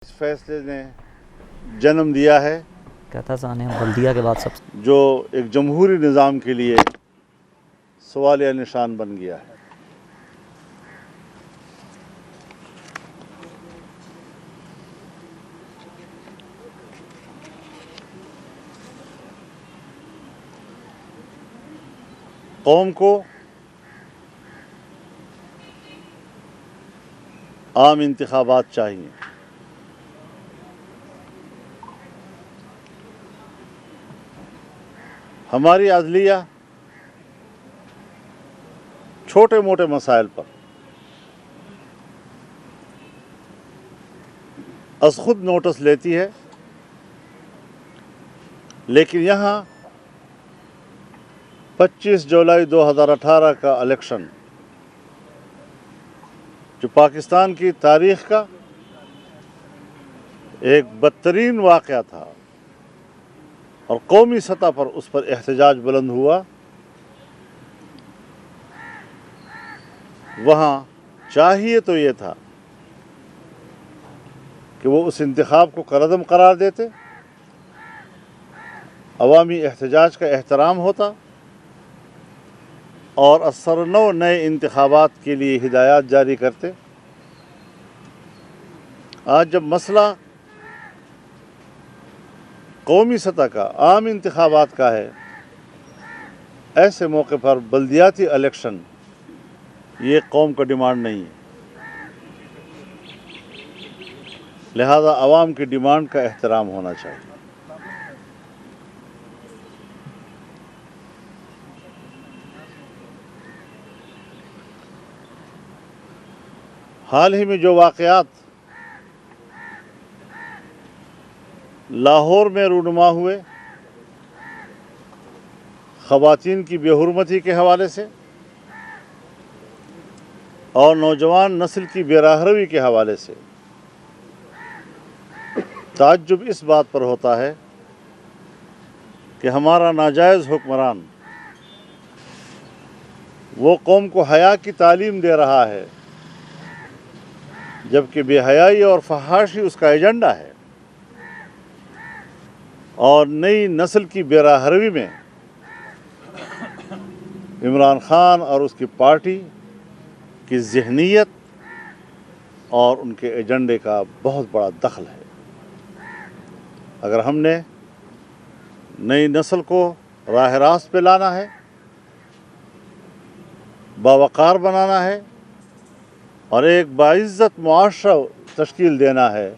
اس فیصلے نے جنم دیا ہے کہتا سانے بلدیہ کے بعد سب جو ایک جمہوری نظام کے لیے سوالیہ نشان بن گیا ہے۔ قوم کو عام انتخابات چاہیے۔ ہماری عدلیہ چھوٹے موٹے مسائل پر از خود نوٹس لیتی ہے، لیکن یہاں 25 جولائی 2018 کا الیکشن جو پاکستان کی تاریخ کا ایک بدترین واقعہ تھا اور قومی سطح پر اس پر احتجاج بلند ہوا، وہاں چاہیے تو یہ تھا کہ وہ اس انتخاب کو کالعدم قرار دیتے، عوامی احتجاج کا احترام ہوتا اور اثرنو نئے انتخابات کے لیے ہدایات جاری کرتے۔ آج جب مسئلہ قومی سطح کا عام انتخابات کا ہے، ایسے موقع پر بلدیاتی الیکشن یہ قوم کا ڈیمانڈ نہیں ہے، لہذا عوام کی ڈیمانڈ کا احترام ہونا چاہیے۔ حال ہی میں جو واقعات لاہور میں رونما ہوئے، خواتین کی بے حرمتی کے حوالے سے اور نوجوان نسل کی بے راہروی کے حوالے سے، تعجب اس بات پر ہوتا ہے کہ ہمارا ناجائز حکمران وہ قوم کو حیا کی تعلیم دے رہا ہے، جبکہ بے حیائی اور فحاشی اس کا ایجنڈا ہے، اور نئی نسل کی بے راہروی میں عمران خان اور اس کی پارٹی کی ذہنیت اور ان کے ایجنڈے کا بہت بڑا دخل ہے۔ اگر ہم نے نئی نسل کو راہ راست پہ لانا ہے، باوقار بنانا ہے اور ایک باعزت معاشرہ تشکیل دینا ہے،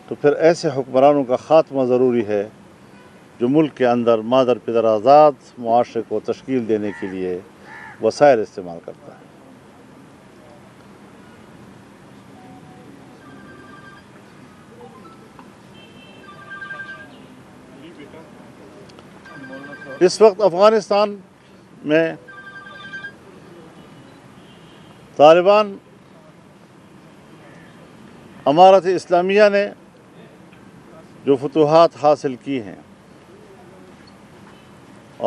تو پھر ایسے حکمرانوں کا خاتمہ ضروری ہے جو ملک کے اندر مادر پدر آزاد معاشرے کو تشکیل دینے کے لیے وسائل استعمال کرتا ہے۔ اس وقت افغانستان میں طالبان امارت اسلامیہ نے جو فتوحات حاصل کی ہیں،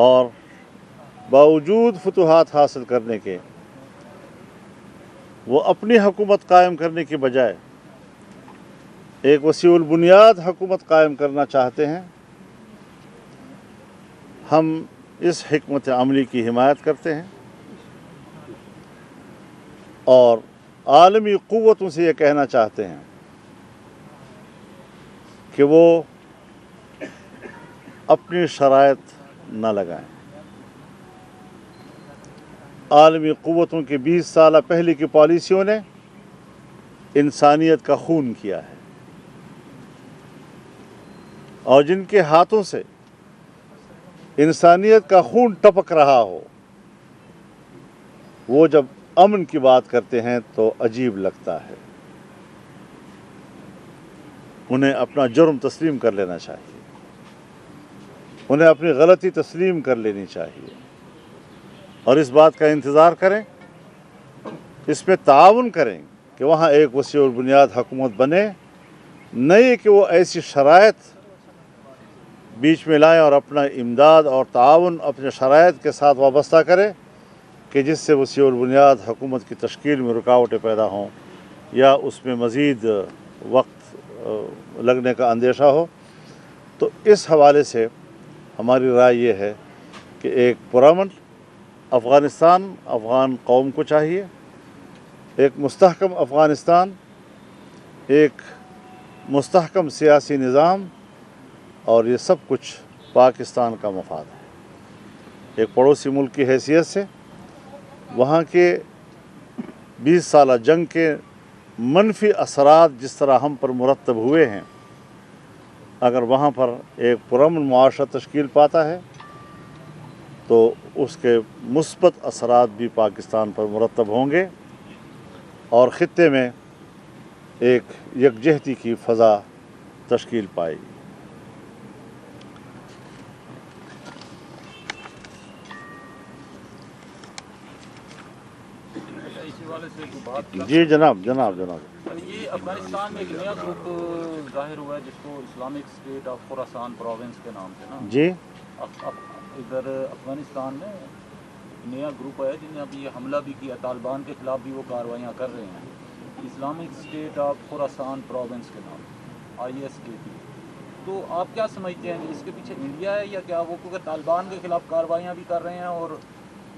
اور باوجود فتوحات حاصل کرنے کے وہ اپنی حکومت قائم کرنے کی بجائے ایک وسیع البنیاد حکومت قائم کرنا چاہتے ہیں، ہم اس حکمت عملی کی حمایت کرتے ہیں اور عالمی قوتوں سے یہ کہنا چاہتے ہیں کہ وہ اپنی شرائط نہ لگائیں۔ عالمی قوتوں کی 20 سالہ پہلے کی پالیسیوں نے انسانیت کا خون کیا ہے، اور جن کے ہاتھوں سے انسانیت کا خون ٹپک رہا ہو، وہ جب امن کی بات کرتے ہیں تو عجیب لگتا ہے۔ انہیں اپنا جرم تسلیم کر لینا چاہیے، انہیں اپنی غلطی تسلیم کر لینی چاہیے، اور اس بات کا انتظار کریں، اس میں تعاون کریں کہ وہاں ایک وسیع البنیاد حکومت بنے، نہیں کہ وہ ایسی شرائط بیچ میں لائیں اور اپنا امداد اور تعاون اپنے شرائط کے ساتھ وابستہ کرے کہ جس سے وسیع البنیاد حکومت کی تشکیل میں رکاوٹیں پیدا ہوں یا اس میں مزید وقت लगने का अंदेशा हो। तो इस हवाले से हमारी राय ये है कि एक पुरअमन अफ़गानिस्तान अफ़गान कौम को चाहिए, एक मुस्तहकम अफ़गानिस्तान, एक मुस्तहकम सियासी निज़ाम, और ये सब कुछ पाकिस्तान का मफाद है। एक पड़ोसी मुल्क की हैसियत से वहाँ के 20 साल जंग के मनफी असरात जिस तरह हम पर मुरतब हुए हैं, अगर वहाँ पर एक पुरअमन मुआशरा तश्कील पाता है तो उसके मुस्बत असरात भी पाकिस्तान पर मुरतब होंगे और ख़ित्ते में एक यकजहती की फ़ज़ा तश्कील पाएगी। इसी वाले से जो बात का जी जनाब जनाब जनाब ये अफगानिस्तान में एक नया ग्रुप जाहिर हुआ है जिसको Islamic state of Khorasan province के नाम से ना जी इधर अफगानिस्तान में नया ग्रुप है जिन्हें अभी ये हमला भी किया, तालिबान के खिलाफ भी वो कार्रवाइयाँ कर रहे हैं, Islamic state of Khorasan province के नाम ISKP। तो आप क्या समझते हैं कि इसके पीछे इंडिया है या क्या? वो क्योंकि तालिबान के खिलाफ कार्रवाइयाँ भी कर रहे हैं और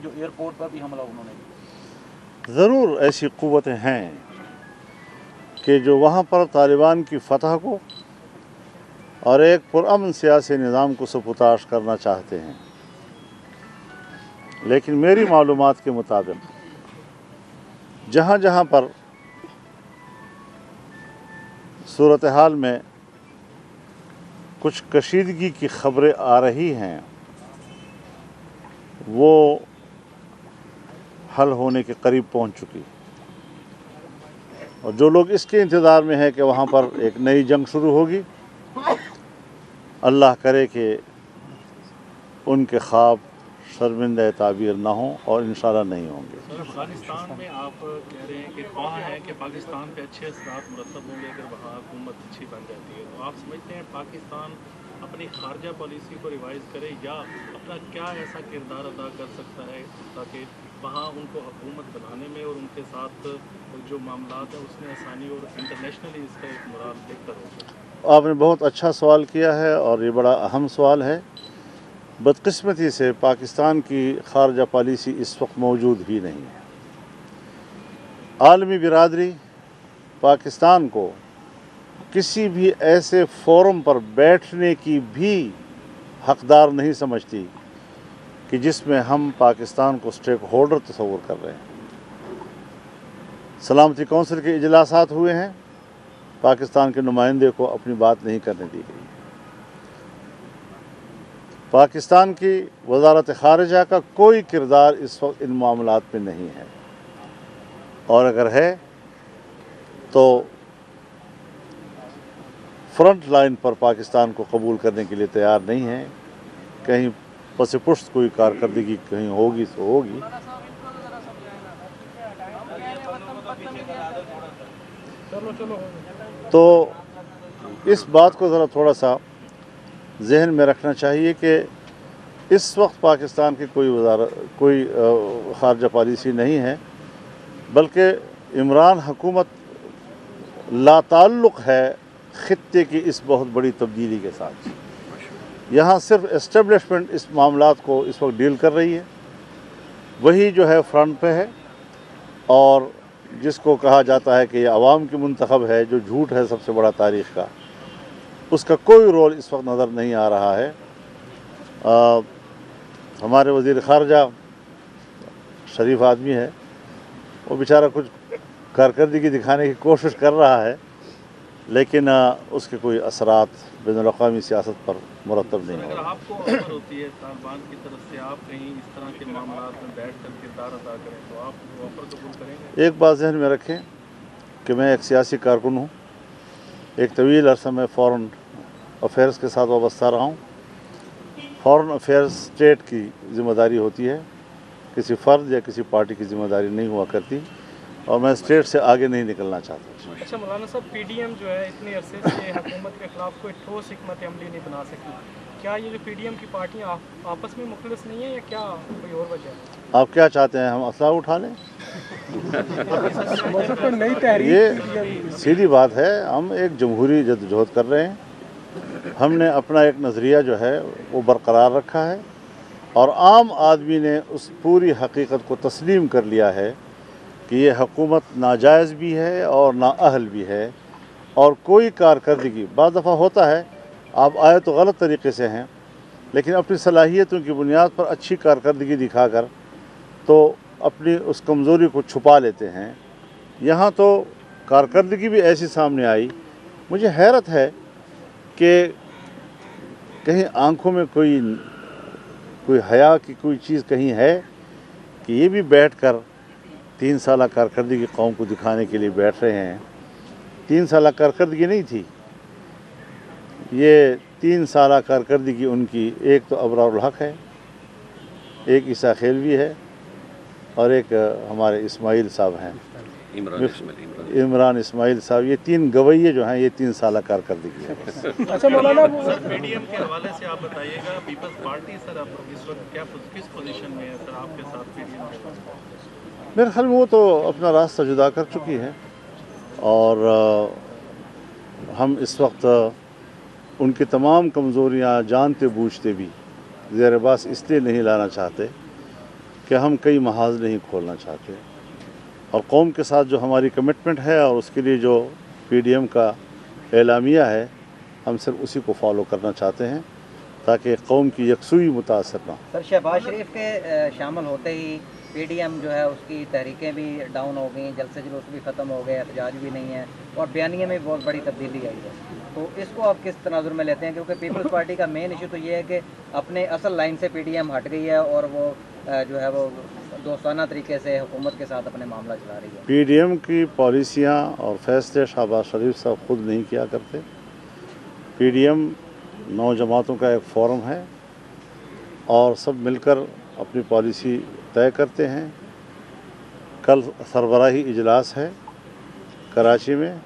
जो एयरपोर्ट पर भी हमला उन्होंने किया। ज़रूर ऐसी क़ुव्वतें हैं कि जो वहाँ पर तालिबान की फ़तह को और एक पुरअमन सियासी निज़ाम को सपुताश करना चाहते हैं, लेकिन मेरी मालूमात के मुताबिक जहाँ जहाँ पर सूरत हाल में कुछ कशीदगी की ख़बरें आ रही हैं वो हल होने के करीब पहुंच चुकी, और जो लोग इसके इंतज़ार में हैं कि वहाँ पर एक नई जंग शुरू होगी, अल्लाह करे कि उनके ख्वाब शर्मिंदा ताबीर ना हों और इंशाल्लाह नहीं होंगे। सर, अफगानिस्तान में आप कह रहे हैं कि वहाँ है कि पाकिस्तान पे अच्छे असरात मुरतब होंगे अगर वहाँ हुकूमत अच्छी बन जाती है, तो आप समझते हैं पाकिस्तान अपनी खारजा पॉलिसी को रिवाइज़ करे या अपना क्या ऐसा किरदार अदा कर सकता है ताकि वहाँ उनको हुकूमत बनाने में और उनके साथ जो मामलात हैं उसमें आसानी और इंटरनेशनली इसका एक मोराल बेहतर हो? आपने बहुत अच्छा सवाल किया है और ये बड़ा अहम सवाल है। बदकिस्मती से पाकिस्तान की खारजा पॉलिसी इस वक्त मौजूद ही नहीं है। आलमी बिरादरी पाकिस्तान को किसी भी ऐसे फोरम पर बैठने की भी हकदार नहीं समझती कि जिसमें हम पाकिस्तान को स्टेक होल्डर तस्वुर कर रहे हैं। सलामती कौंसिल के इजलासात हुए हैं, पाकिस्तान के नुमाइंदे को अपनी बात नहीं करने दी गई। पाकिस्तान की वजारत खारिजा का कोई किरदार इस वक्त इन मामलात में नहीं है, और अगर है तो फ्रंट लाइन पर पाकिस्तान को कबूल करने के लिए तैयार नहीं है। कहीं पसे पुश्त कोई कारकर्दगी कहीं होगी तो होगी। तो इस बात को ज़रा थोड़ा सा जहन में रखना चाहिए कि इस वक्त पाकिस्तान की कोई खारजा पॉलिसी नहीं है, बल्कि इमरान हुकूमत लाताल्लुक़ है ख़ित्ते की इस बहुत बड़ी तब्दीली के साथ। यहाँ सिर्फ एस्टेब्लिशमेंट इस मामलात को इस वक्त डील कर रही है, वही जो है फ्रंट पे है, और जिसको कहा जाता है कि ये अवाम की मुंतखब है, जो झूठ है सबसे बड़ा तारीख़ का, उसका कोई रोल इस वक्त नज़र नहीं आ रहा है। हमारे वज़ीर ख़ारजा शरीफ आदमी है, वो बेचारा कुछ कारकर्दगी दिखाने की कोशिश कर रहा है, लेकिन उसके कोई असरात बैनुल-अक़वामी सियासत पर मुरतब नहीं अगर होगा। आपको ऑफर होती है तालिबान की तरफ से आप कहीं इस तरह के मामलात में बैठ कर किरदार अदा करें तो आप वो ऑफर कबूल करेंगे? एक बात जहन में रखें कि मैं एक सियासी कारकुन हूँ, एक तवील अरसा में फ़ॉरेन अफेयर्स के साथ वाबस्ता रहा हूँ। फ़ॉरेन अफेयर्स स्टेट की ज़िम्मेदारी होती है, किसी फ़र्द या किसी पार्टी की ज़िम्मेदारी नहीं हुआ करती, और मैं स्टेट से आगे नहीं निकलना चाहता। अच्छा मौलाना साहब, PDM जो है इतने अरसे से हुकूमत के ख़िलाफ़ कोई ठोस हिकमत अमली नहीं बना सकी, क्या ये जो PDM की पार्टियाँ आपस में मुखलिस नहीं है या क्या कोई और वजह है? आप क्या चाहते हैं, हम असला उठा लें? नई तहरीक ये सीधी बात है, हम एक जमहूरी जद्दोजहद कर रहे हैं। हमने अपना एक नज़रिया जो है वो बरकरार रखा है और आम आदमी ने उस पूरी हकीकत को तस्लीम कर लिया है कि ये हुकूमत नाजायज़ भी है और नाअहल भी है और कोई कारकर्दगी, बाज़ दफ़ा होता है आप आए तो गलत तरीके से हैं लेकिन अपनी सलाहियतों की बुनियाद पर अच्छी कारकर्दगी दिखाकर तो अपनी उस कमज़ोरी को छुपा लेते हैं। यहाँ तो कारकर्दगी भी ऐसी सामने आई, मुझे हैरत है कि कहीं आंखों में कोई हया की कोई चीज़ कहीं है कि ये भी बैठकर 3 साल कारकर्दगी कौम को दिखाने के लिए बैठ रहे हैं। 3 साल कारकर्दगी नहीं थी, ये 3 साल कारकर्दगी उनकी एक तो अबरारुल हक है, एक ईसा खेलवी है और एक हमारे इस्माइल साहब हैं, इमरान इस्माइल साहब। ये 3 गवैये जो हैं ये 3 साल कारकर्दगी है। अच्छा मौलाना, सर पीडीएम के हवाले से आप बताइएगा, पीपल्स पार्टी सर आप इस वक्त किस पोजीशन में है सर आपके साथ पीडीएम के पास? मेरे ख्याल में वो तो अपना रास्ता जुदा कर चुकी है और हम इस वक्त उनकी तमाम कमज़ोरियाँ जानते बूझते भी ज़ेर बास इसलिए नहीं लाना चाहते कि हम कई महाज नहीं खोलना चाहते और कौम के साथ जो हमारी कमिटमेंट है और उसके लिए जो पीडीएम का एलामिया है हम सिर्फ उसी को फॉलो करना चाहते हैं ताकि कौम की यकसुई मुतासर ना हो। सर शहबाज शरीफ के शामिल होते ही पीडीएम जो है उसकी तहरीकें भी डाउन हो गई, जलसे जुलूस भी ख़त्म हो गए, एहतजाज भी नहीं है और बयानिए में बहुत बड़ी तब्दीली आई है, तो इसको आप किस तनाजुर में लेते हैं? क्योंकि पीपल्स पार्टी का मेन इशू तो ये है कि अपने असल लाइन से पीडीएम हट गई है और वो जो है वो दोस्ताना तरीके से हुकूमत के साथ अपने मामला चला रही है। पीडीएम की पॉलिसियाँ और फैसले शहबाज शरीफ साहब खुद नहीं किया करते। पीडीएम 9 जमातों का एक फोरम है और सब मिलकर अपनी पॉलिसी तय करते हैं। कल सरबराही इजलास है कराची में